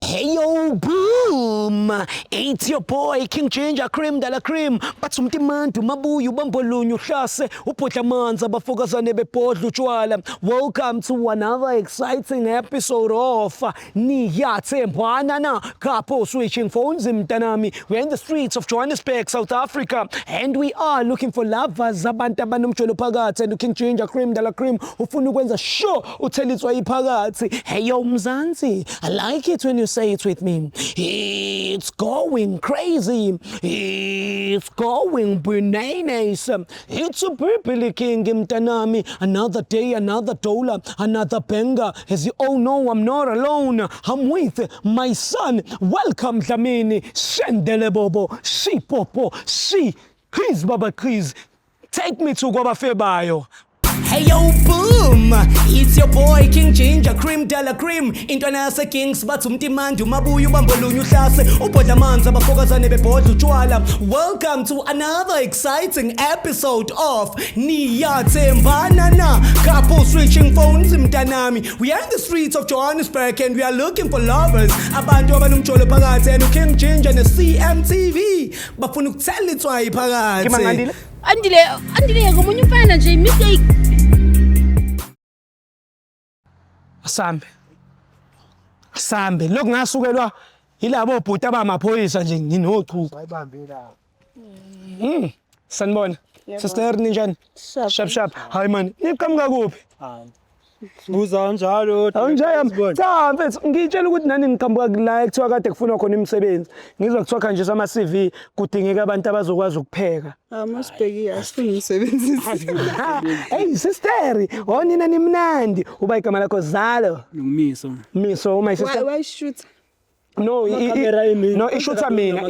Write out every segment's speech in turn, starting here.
Hey yo, boom! It's your boy King Ginger Cream de la Cream. Bathi umntimantu mabuya ubambolunye uhlase ubhodla amanzi abafokazane bebhodla utshwala. Welcome to another exciting episode of Niyathembana na Couple Switching Phones mntanami. We're in the streets of Johannesburg, South Africa, and we are looking for lovers abantu abanomjolo phakathi and King Ginger Cream de la Cream ufuna ukwenza sure uthelitswa iphakathi. Hey yo Mzansi, I like it when you say it with me. It's going crazy. It's going bananas. It's a Purple King mtanami. Another day, another dollar, another banger. As you all know, I'm not alone. I'm with my son. Welcome Dlamini. Shendele Bobo. Si Popo. Si Chris Baba Chris. Take me to Gwabafebayo. Hey yo boom, it's your boy King Ginger Cream de la Cream. Intwana yase Kings bathi umntimandu mabuya ubambolunye uhlase ubhodla amanzi abafokazane bebhodla utshwala. Welcome to another exciting episode of Niyathembana na Couple Switching Phones mntanami. We are in the streets of Johannesburg and we are looking for lovers abantu abanomjolo phakathi and King Ginger ne CMTV bafuna ukuthelitswa iphakathi. Andile ngomunye umfana nje mistake. Sambe lokhu ngasukelwa yilabo bhuti abamaphoyisa nje nginochuku ayibambela sanibona sister ninjani shap hayi man niqhamuka kuphi buza kanjalo awunjaya cha mfethu ngitshela ukuthi nani niqhamuka la ekuthiwa kade kufunwa khona imisebenzi ngizwa kuthiwa kanje sama CV kudingeka abantu abazokwazi ukupheka Masibheki asifuni umsebenzi. hey sister wonina nimnandi uba igama lakho Zalo Umiso my sister Why shoot? No, ishutha mina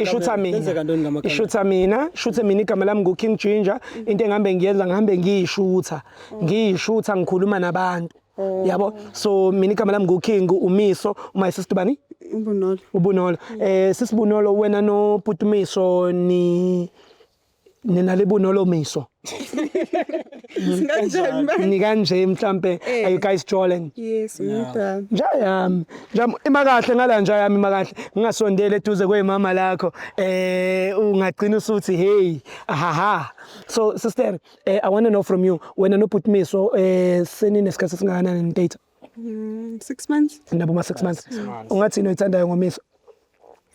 igama lami nguKing Ginger. Into engihambe ngiyenza ngihambe ngiyishutha ngikhuluma nabantu. Yabo? So mina igama lami nguKing Umiso, my sister bani? Ubunolo. Sisibunolo wena no Putumiso nina lebunolo Miso. Ni kanje mhlambe are you guys trolling? Yes, ngidala. Njayami imakahle ngala njayami imakahle ngingasondele eduze kwemama lakho ungagcina usuthi hey ahaha. So sister I want to know from you when no put me so seninesikhathi singakanani ni date 6 months. ndabo ma 6 months ungathi noyithandayo ngomiso.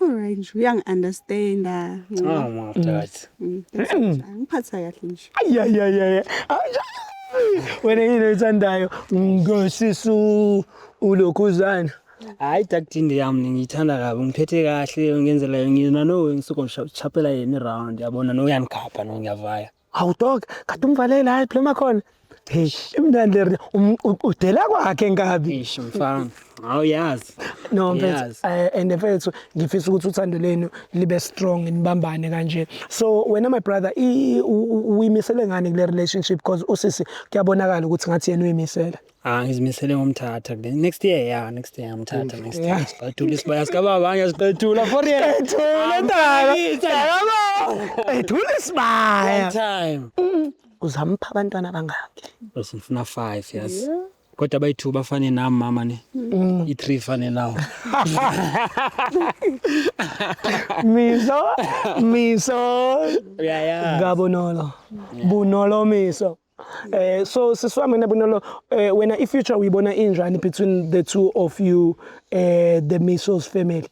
Alright, uyangi-understand. mafakathi Ngiphatha kahle nje. Yeah. Wena yini oyithandayo ngosisu ulokhuzana. hayi taktinde yami ngiyithanda kabi ngiphethe kahle ngenzela ngina no ngisuko chapela yini round yabona no yangikhapha no ngiyavaya Awudog kade umvalela hayi phela makhona. Hey imnandi le udela kwakhe ngabi. ish mfana awuyazi No mfethu and mfethu ngifisa ukuthi uthando lenu libe strong nibambane kanje. So wena my brother uyimisele ngani kule relationship because usisi kuyabonakala ukuthi ngathi yena uyimisela. ngizimisele ngomthatha next year ngomthatha next year siqedula isibaya sikaba abanye siqedula for year Ethula isibaya. time Uzampha abantwana bangaki? sifuna 5 yes kodwa bayi2 bafane nami mama ne i3 fane nawo Miso yeah Gabonolo Bunolo Miso. So siswami nebunolo when in future we bona injani between the two of you the Miso's family.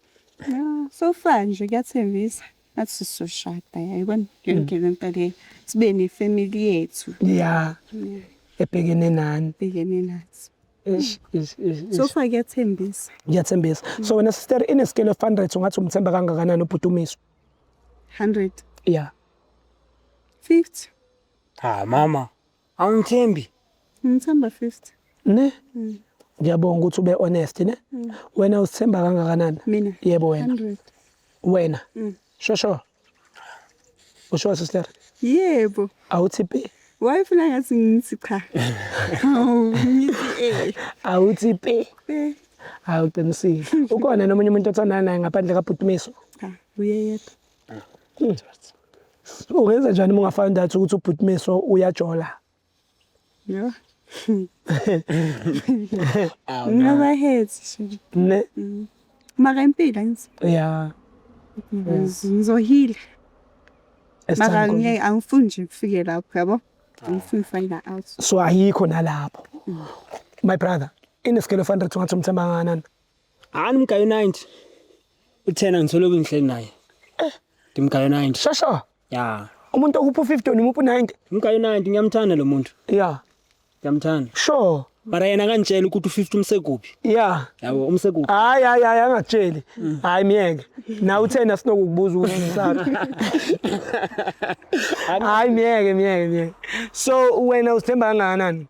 Yeah, so far nje kuyathembisa. Nathi sizoshada yayibona yonke lento le. Sibe nefamily yethu. Yeah. Ebhekene nani? Bhekene nathi. Ish. So far kuyathembisa. Ngiyathembisa. So wena sister in a scale of 100 ungathi umthemba kangakanani uBhutumiso? 100. Yeah. 50. mama awungithembi Ngithemba 50. Ne? Ngiyabonga ukuthi ube honest ne? Wena usithemba kangakanani? Mina. Yebo wena. 100. Wena. Sure. Usho sister. Yebo. Awuthi phi? Why ufuna ngathi ngithi cha? Ngithi Awuthi phi? Awuqinisile. Ukhona nomunye umuntu othandana naye ngaphandle kaBhutumiso? cha, uyedwa. Ungenza njani ungafanda ukuthi uBhutumiso uyajola? Yeah. Ngaba hate. Ne? Mara impilo angithi. Yeah. Ngizohila. Mara Esithanda angifuni nje ukufike lapho yabo. Angifuni find out. so ayikho nalapho. My brother, in a scale of 100 ungathi umthemba kangakanani? Ani umgayo 90. U10 angisoloko ngihleli naye. Ngimgayo 90. Shasha. Ya. Umuntu okuphi 50 nomuphi 90? Umgayo 90 ngiyamthanda lo muntu. Yeah. Ngiyamthanda. Sure. Mara yena kanitshela ukuthi u50 umsekuphi. Yeah. Yabo umsekuphi. Hayi angakutsheli. Hayi miyeke. Na uthena sinokukubuza ukuthi hayi miyeke. So wena usithemba kangakanani?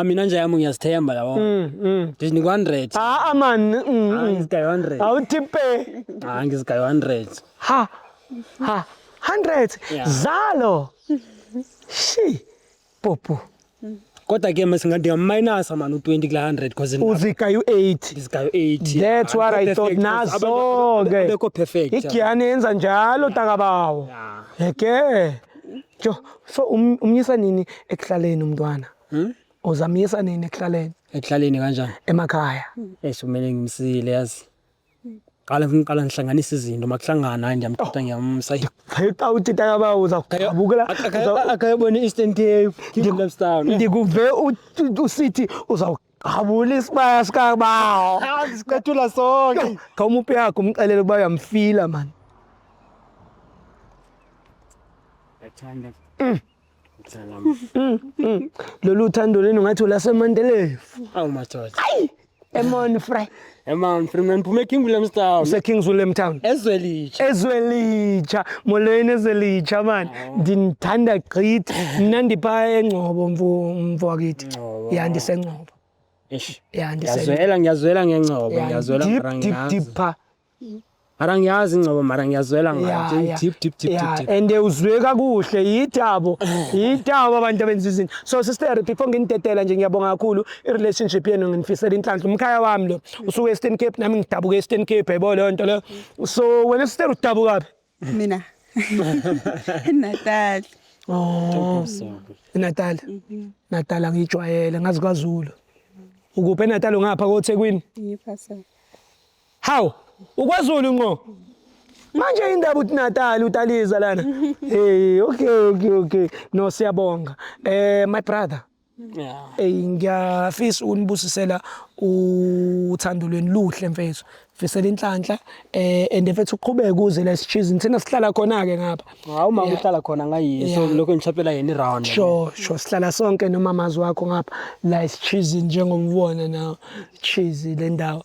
Mina nje yami ngiyazithemba yabo. Ngithi ni 100. Man. Ngizgayo 100. Awuthipe. Ngizgayo 100. Ha. 100. Yeah. Zalo. Shi. Popo. Kodwa ke masingathi ngam-minus man u20 kula 100 because Uzika u80. ngizgayo 80. That's what I thought. Nazo ke. Abekho perfect. Igiyani yenza njalo takabawo. Eke. Jo, so umyisa nini ekuhlaleni umntwana? Uzamyisa nini ekuhlaleni? Ekuhlaleni kanjani? Emakhaya. Kumele ngimsile yazi. Qala ngihlanganisa izinto makuhlangana hayi ngiyamthatha ngiyamsa. Phela uthi takabawo uzakubukela. Akayibona i-Eastern Cape, Kingdomstown. Ndikuve usithi uzawuqhabula isibaya sikabawo. Siqethula sonke. Khawumuphi yakho umxelele ukuba uyamfila man. Lolu thando leni ngathi ulasemandelefu. Awu madoda. Hayi, Emon Frey. Man, Freeman Phume Kingdomstown. Use-Kings William Town. Ezwelitsha. Molweni Ezwelitsha man. Ndinithanda gqithi. Mna ndipha eNgcobo mfowethu. Ya ndiseNgcobo. Eish. Ya ndiseNgcobo. Ngiyazwela ngeNgcobo, ngiyazwela deep pha. Mara ngiyazi Ngcobo, mara ngiyazwela ngayo. Deep. And uzwe kakuhle yithabo abantu abenza izinto. So sister before nginidedela nje ngiyabonga kakhulu i-relationship yenu nginifisela inhlanhla umkhaya wami lo usuke e-Eastern Cape nami ngidabuka e-Eastern Cape yebo leyo nto leyo. So wena sister udabuka phi? Mina. Natal. Oh. Natal. Natal angijwayele ngazi kwaZulu. Ukuphi eNatal ngapha koThekwini? Ngiphasa. How? UKwaZulu ngo? Manje indaba uthi Natal utaliza lana. Hey, okay. No siyabonga. My brother. Yeah. Ngiyafisa unibusisela uthando lweni luhle mfethu. Fisela inhlanhla and mfethu uqhubeke uze la sichizi thina sihlala khona ke ngapha. Hawu uma uhlala khona ngayiso lokho ngichapela yena iround. Sure, sihlala sonke nomamazi wakho ngapha la sichizi njengomubona nawo chizi le ndawo.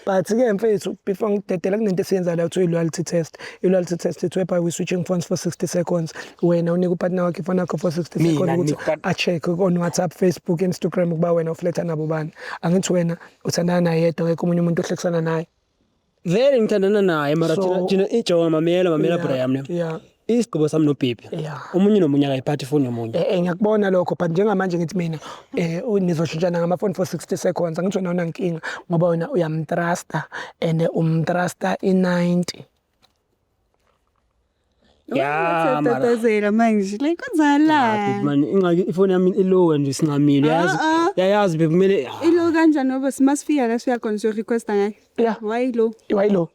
But ke mfethu before ngidedela kunento esiyenza la kuthiwa loyalty test. I-loyalty test ithiwa by we switching phones for 60 seconds. Wena unika upartner wakhe ifoni yakho for 60 seconds ukuthi a-check on WhatsApp, Facebook, Instagram ukuba wena ufletha nabo bani. Angithi wena uthandana naye yedwa ke omunye umuntu ohlekisana naye. Vele ngithandana naye mara thina ijowa mamela Brian. Yeah. Isigqibo sami noBhebhi. Umunye nomunye akayiphathi ifoni yomunye. Ngiyakubona lokho but njengamanje ngithi mina nizoshintshana ngama-phone for 60 seconds. Angithi wena unankinga ngoba wena uyamtrusta and umtrusta i-90. Yeah, Tatazela manje like kwenzala. Man, ingxaki ifoni yami ilow nje singamile yazi. Yayazi Bhebhi kumele Ilo kanjani ngoba simasifika la siya khona so request ngayo. Yeah. Why lo? Why lo?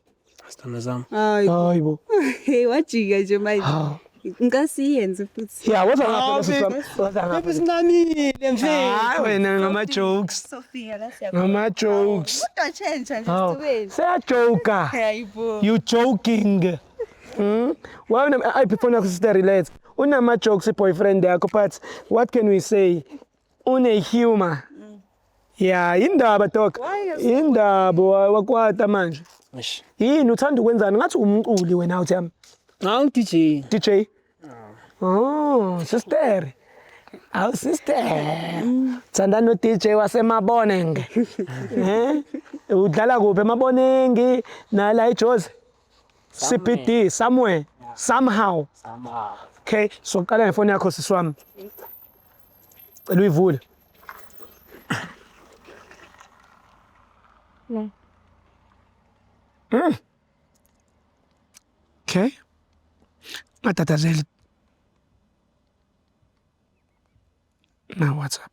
sithanda sami. Hayibo. Hey wajika nje manje. Ngasiyenze futhi. Yeah, what's up? Bhebhi singamile mfethu. Hayi wena ngama-jokes. Sofia la siya. Ngama-jokes. Kodwa change nje sibeni. Seyajoka. Hayibo. You joking. Well, I prefer not to relate. Unama jokes boyfriend yakho but what can we say? Une humor. Yeah, indaba dog. Indaba wakwata manje. Eish. Yini uthanda ukwenzani ngathi umculi wena uthi yami? Hawu DJ. DJ. Oh, sister. Awu sister. Thanda no DJ waseMabonenge. Udlala kuphi eMabonenge nala eJozi? CPD somewhere somehow. Okay, so qala ngefoni yakho siswami. Cela uyivule. No. Okay. Matatazeli. Na WhatsApp.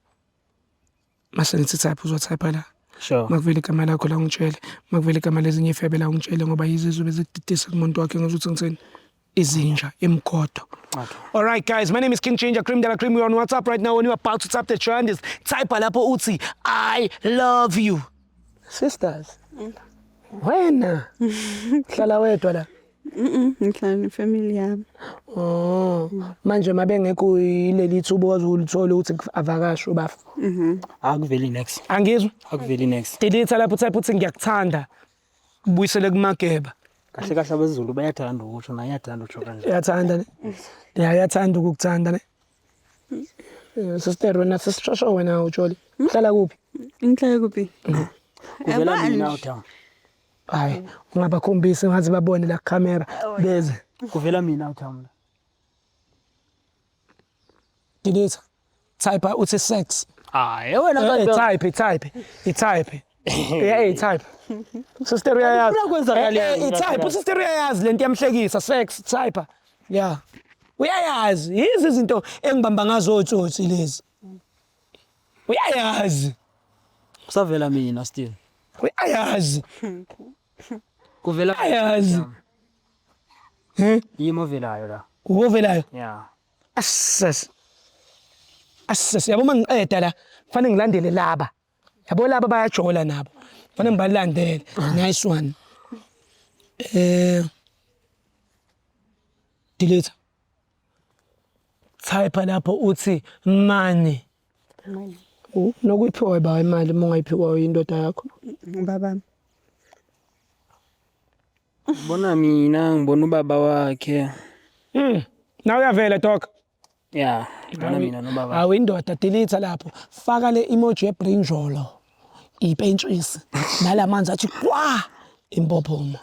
Mase nithi type uzotype la. Sure. Makuvele igama lakho la ungitshele. Makuvele igama lezinye ifebe la ungitshele ngoba yizizwe bezididisa kumuntu wakhe ngokuthi ngitseni izinja emgodo. Okay. All right, guys, my name is King Changer, Cream de la Cream. We're on WhatsApp right now. When you're about to tap the trend, is type lapho uthi, I love you. Sisters, wena? Hlala wedwa la? Ngihlala nefamily yami. Oh, manje mabengekho ileli thubo wazulithola ukuthi avakashe ubafa. Akuveli next. Angizwa? Akuveli next. Delete lapho type uthi ngiyakuthanda. Kubuyisele kuMageba. Kahle kahle abeZulu bayathanda ukusho naye uyathanda ukusho kanje. Uyathanda ne? Yeah, uyathanda ukukuthanda ne? Sister wena sisishosho wena uJoli. Uhlala kuphi? Ngihlala kuphi? Kuvela mina uThamo. Hayi, ungabakhombisi ngaze babone la camera beze. Kuvela mina uThamo. Delete. Type uthi sex. Hayi wena Type. Yeah, type. Sister uyayazi. Type, sister uyayazi lento yamhlekisa sex type. Yeah. Uyayazi, yizi izinto engibamba ngazo otsotsi lezi. Uyayazi. Kusavela mina still. Uyayazi. Kuvela Uyayazi. yimo velayo la. Uvelayo. Yeah. Assas yabo mangiqeda la kufanele ngilandele laba yabo laba bayajola nabo kufanele ngibalandele. Nice one. Delete. Type lapho uthi money. Nokuyiphiwa ba imali mongayiphiwa indoda yakho. Baba. Bona mina ngibona ubaba wakhe. Nawe uyavela dog. Yeah, bona mina nobaba. Awu indoda delete lapho. Faka le emoji yebrinjolo. Ipentshisi. Nalamanzi athi kwa impophomo.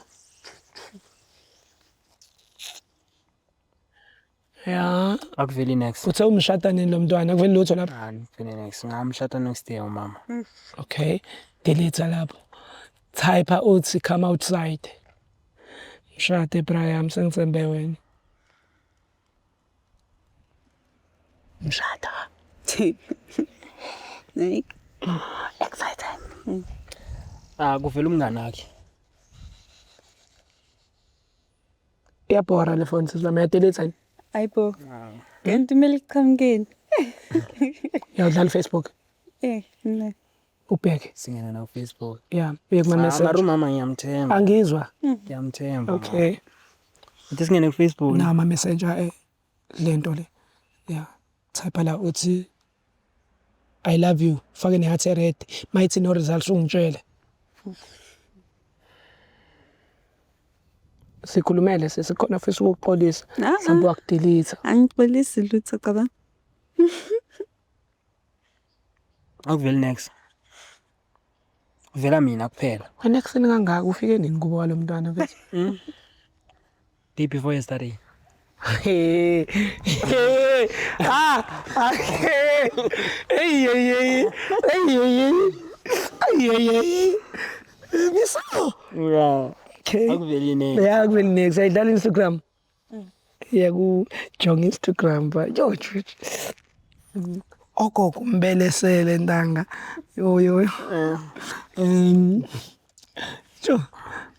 Yeah. Akuveli next. Uthe umshada nini lo mntwana akuveli lutho lapha. Akuveli next. Ngamshata next year umama. Okay. Delete lapho. Type uthi come outside. Mshade Brian sengitsembe wena. Mshada. Like Excited. Kuvela umngane wakhe. Iyabhora le phone sizama yadelete. ayibo. Ngento kumele iqhamukeni. Uyadlala Facebook. Ne. Ubheke. Singena na Facebook. Yeah, uyeke ma message. Mara umama ngiyamthemba. Angizwa. Ngiyamthemba. Okay. Uthi singene ku Facebook. Na ma messenger lento le. Yeah. Type la uthi I love you. Fake ne heart red. Mayithi no results ungitshele. Sikhulumele sesikhona fisa ukuxolisa. Mhlawumbe wakudelete. Angixolisi lutho qaba. Akuveli next. Vela mina kuphela. Wena kuseni kangaka ufike nini kubo walo mntwana mfethu? Day before yesterday. Hey. Miso. Yeah. Okay. Akuveli next. Yeah, akuveli next. Ayidlala Instagram. Yeah, ku jong Instagram ba. Yo. Oko kumbelesele ndanga. Yo. Jo.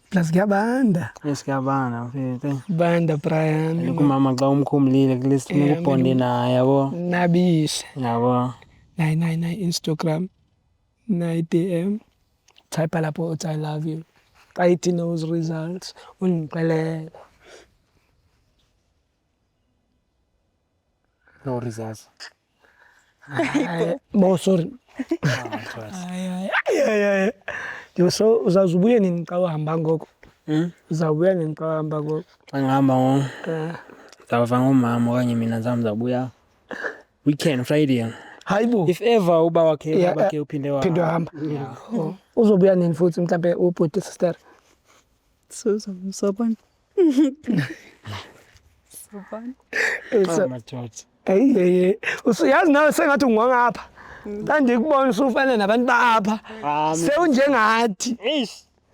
Plus kuyabanda. Esikabana mfethu. Banda Brian. Kumama xa umkhumlile kulesi ukubonde naye yabo. Nabise. Yabo. 999 Instagram. 9 DM. Type lapho uthi I love you. Ayithi those results. Ungiqelele. No results. Mo sorry. Ay. Yo so uzazubuye nini xa uhamba ngoko? Uzawubuya nini xa uhamba ngoko? Xa ngihamba ngo. Zawuva ngomama okanye mina zabuya weekend Friday. Hayibo. If ever uba wakhe babakhe uphinde wahamba. Uzobuya nini futhi mhlambe ubhuti sister? Sobona. Sobona. Hey. Usuyazi nawe sengathi ungwangapha. Ngandikubona usufana nabantu bapha. Sewunjengathi.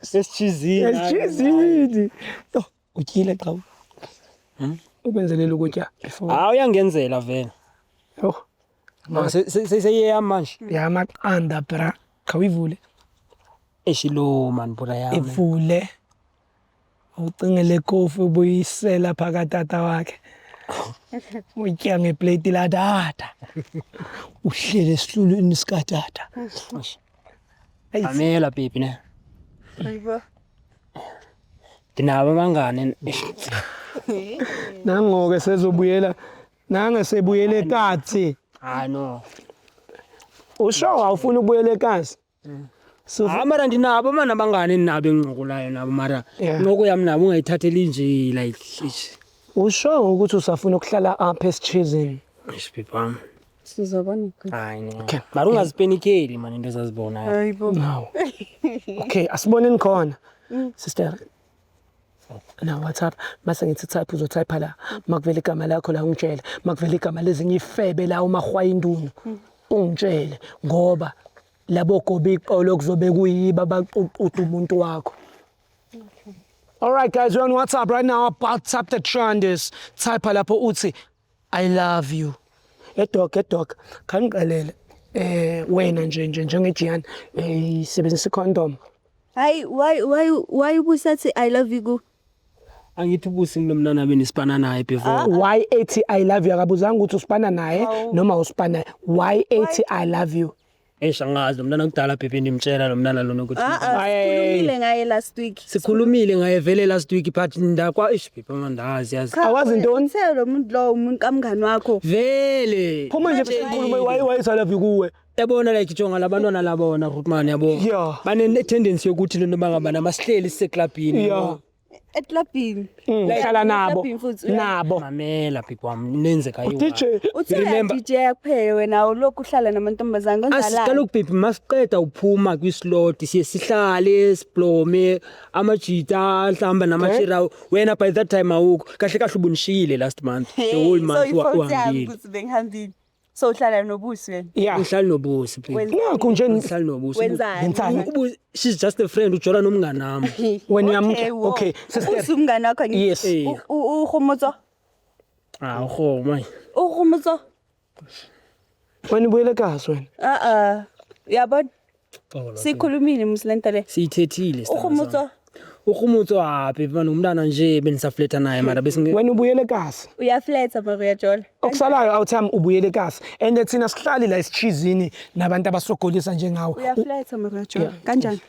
Sesithizini. Oh, utyile xa. Ubenzelela ukutya before. Uyangenzela vele. Oh. Seyeyam manje. Yamaqanda bra. Khawivule. eshilo man bura yami. Ivule. Ucingele kofi ubuyisela phaka tata wakhe. Utya ngeplate la tata. Uhlele esihlulweni sika tata. Amela baby ne. Hayibo. Dinaba bangane. Nangoke sezobuyela. Nange sebuyele ekatsi. No. Usho awufuna ukubuyela ekatsi? Mara ndinabo mana bangane nabo engqokulayo nabo mara ngoko yami nabo ungayithatheli nje like Usho ukuthi usafuna ukuhlala apha esichizini. Isipipam. Sizobona. Hayi no. Mara ungazipenikeli man into ezazibona. Hayibo. No. Okay, asiboneni khona. Sister. Na WhatsApp mase ngithi type uzotype la makuvela igama lakho la ungitshela makuvela igama lezinye ifebe la umahwaya indunu ungitshele ngoba labo gobi iqolo kuzobe kuyiba baququda umuntu wakho. All right guys, we're on WhatsApp right now. About tap the trend is type lapho uthi I love you. Edog khangiqalele wena nje njengeJian isebenzisa condom. Hayi why ubusathi I love you go? Angithi ubusi ngilomntana benisipana naye before. Why ethi I love you akabuzanga ukuthi usipana naye noma usipana why ethi I love you. Eshangazi lo mntana kudala baby ndimtshela lo mntana lona ukuthi Sikhulumile ngaye last week. sikhulumile ngaye vele last week but ndakwa baby mandazi yazi. Awazi ntoni? Selo lo muntu lo umuntu kamngani wakho. Vele. Phuma nje sikhuluma why I love you kuwe. Yabona like jonga labantwana labona Rootman yabo. Yeah. Bane tendency yokuthi lo noma ngaba namasihleli siseclubini. Yeah. Eklabhini. Hlala nabo. Nabo. Mamela baby wami nenzeka yiwa. DJ. Uthi DJ kuphela wena ulokhu uhlala namantombazana konzala. Asikaloku baby masiqeda uphuma kwislot sihlale siblome amajita ahlamba namashira wena by that time awukho kahle kahle ubunishile last month the whole month uhambile. So bengihambile. So uhlala nobusi wena. Yeah. uhlali nobusi please. Ngakho nje uhlali nobusi. Wenzani? Ubusi she's just a friend ujola nomngane nami. when you okay sister. Usumngane wakho ngithi. Yes. Uhomotso. Uhoma. Uhomotso. When ubuyele kaso wena. Yabona. Sikhulumile musilenta le. Siyithethile sithandwa. Uhomotso. Uhumutso happy mfana umntana nje benisafleta naye mara bese when ubuyele kaso. Uyafleta mara uyajola. Okusalayo awuthami ubuyele kaso and thina sihlali la esichizini nabantu abasogolisa njengawe. Uyafleta mara uyajola. Kanjani?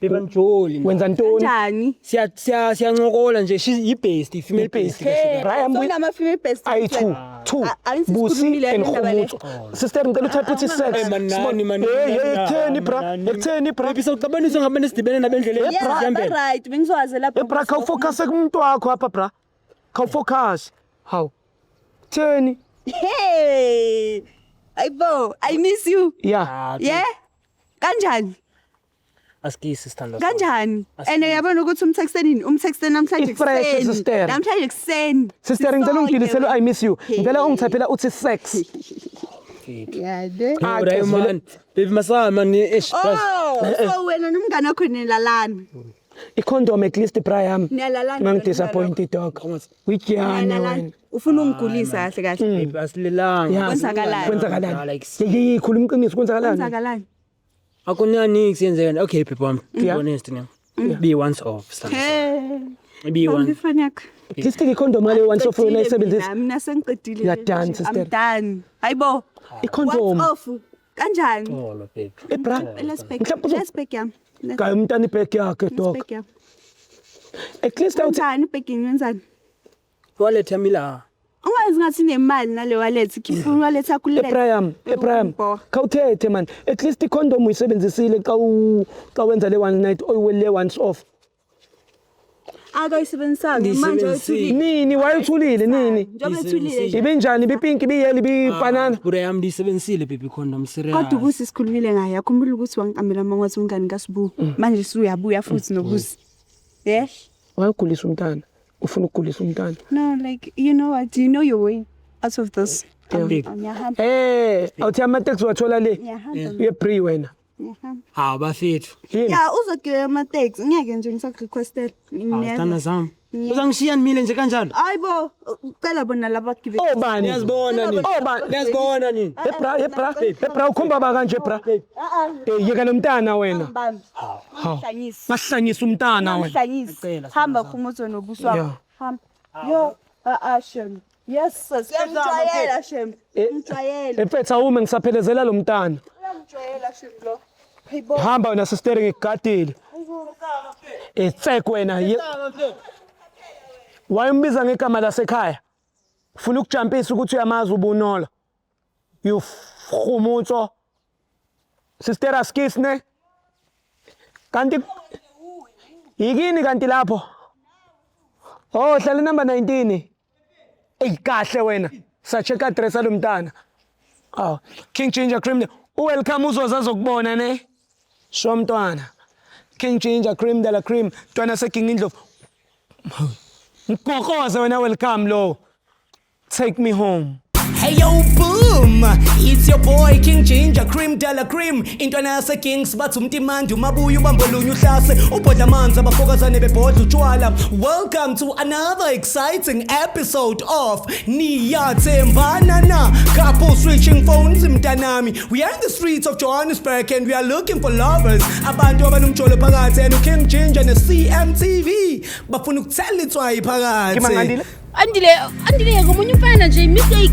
beba njoli. Wenza ntoni? Kanjani? Siyancokola nje she's i-best female best. Brian so nama female best. Ayi two. Busi and Khumutso. Sister ngicela uthathe uthi sex. Ekutheni bra? Ekutheni bra? Baby sawucabanisa ngabe nesidibene nabendleleni Yeah, right. Bengizowazi lapho. Bra khawufocus kumuntu wakho apha bra. Khawufocus. How? Theni? Hey. Ayibo, I miss you. Yeah. Yeah? Kanjani? Askisi sithandwa. Kanjani? And uyabona ukuthi umtexteni namhlanje Fresh sister. Namhlanje kuseni. Sister ngicela ungigilisele I miss you. Ngicela ungithaphela uthi sex. Yeah, de. Hayi man. Baby masama man ish. So wena nomngane wakho nilalana. I-condom at least Brian. Niyalalana. Ngangidisappointed dog. Uyijana wena. Ufuna ungigulisa kahle kahle. Baby asilelanga. Kwenzakalani? Yey khuluma iqiniso kwenzakalani? Kwenzakalani? Akunani kusenzeka. Okay people I'm honest now. Be once off Hey. Be one. Ngifanyaka. At least i-condom ngale once off wena isebenzisa. Mina sengiqedile. You're done, sister. I'm done. Hayibo. I-condom. What's off? Kanjani? Oh baby. Bra. Let's back yami. Kayi umntana ibag yakhe dog. Back yami. At least awuthi Kanjani ibhegini wenzani? Wallet yami la. Ungazi ngathi nemali nale wallet khifuna wallet yakho le. Ebrahim. Khawuthethe man. At least i-condom uyisebenzisile xa wenza le one night oyiwele once off. Akayisebenzisa manje uthulile. Nini wayethulile nini? Njobe ethulile. Ibinjani ibipink ibiyeli ibibanana. Bura yami ndisebenzisile baby condom serious. Kodwa ubusi sikhulumile ngaye yakhumbula ukuthi wangiqamela mangwathi ungani kaSibu. Manje siyabuya futhi nobusi. Yeah? Wayegulisa umntana. Ufuna ukugulisa umntana. No, like you know what? You know your way out of this. Ngiyahamba. Awuthi ama-taxi wathola le. Ngiyahamba. Uye-free wena. Hawu bafethu. Ya uzogibela ama-taxi ngeke nje ngisakurequestela. Awuthanda zami. Uzangishiya mile nje kanjalo. Hayibo ucela bona laba gibela. Obani? Niyazibona nini? Niyazibona nini? Hebra ukhomba ba kanje bra. Yeka lo mntana wena. Mahlanyisi. Mahlanyisa umntana wena. Mahlanyisi. Hamba khumuzo nobuso wakho. Hamba. Yo, Shem. Yes, siyamjwayela Shem. Mjwayela. Efetha uma ngisaphelezela lo mntana. Uyamjwayela Shem lo. Hayibo. Hamba wena sister ngikugadile. Etsek wena. Wayembiza ngegama lasekhaya. Ufuna ukujampisa ukuthi uyamazi ubunola. You khumutso. Sister askisne. Kanti yikini kanti lapho? Oh, hlala number 19. Ey kahle wena. Sacheck address lo mntana. Oh, King Ginger Cream. Welcome uzozaza ukubona ne. Sho mntwana. King Ginger Cream de la Cream. Mntwana seking indlovu. Mkokoza wena welcome lo. Take me home. Hey yo boom, it's your boy King Ginger Cream de la Cream. Intwana yase Kings bathi umtimandi umabuya ubambolunye uhlase ubhodla amanzi abafokazane bebhodla utshwala. Welcome to another exciting episode of Niyathembana na couple switching phones mntanami. We are in the streets of Johannesburg and we are looking for lovers. Abantu abanomjolo phakathi and King Ginger ne CMTV bafuna ukuthela itswayi phakathi. Andile ngomunye umfana nje mistake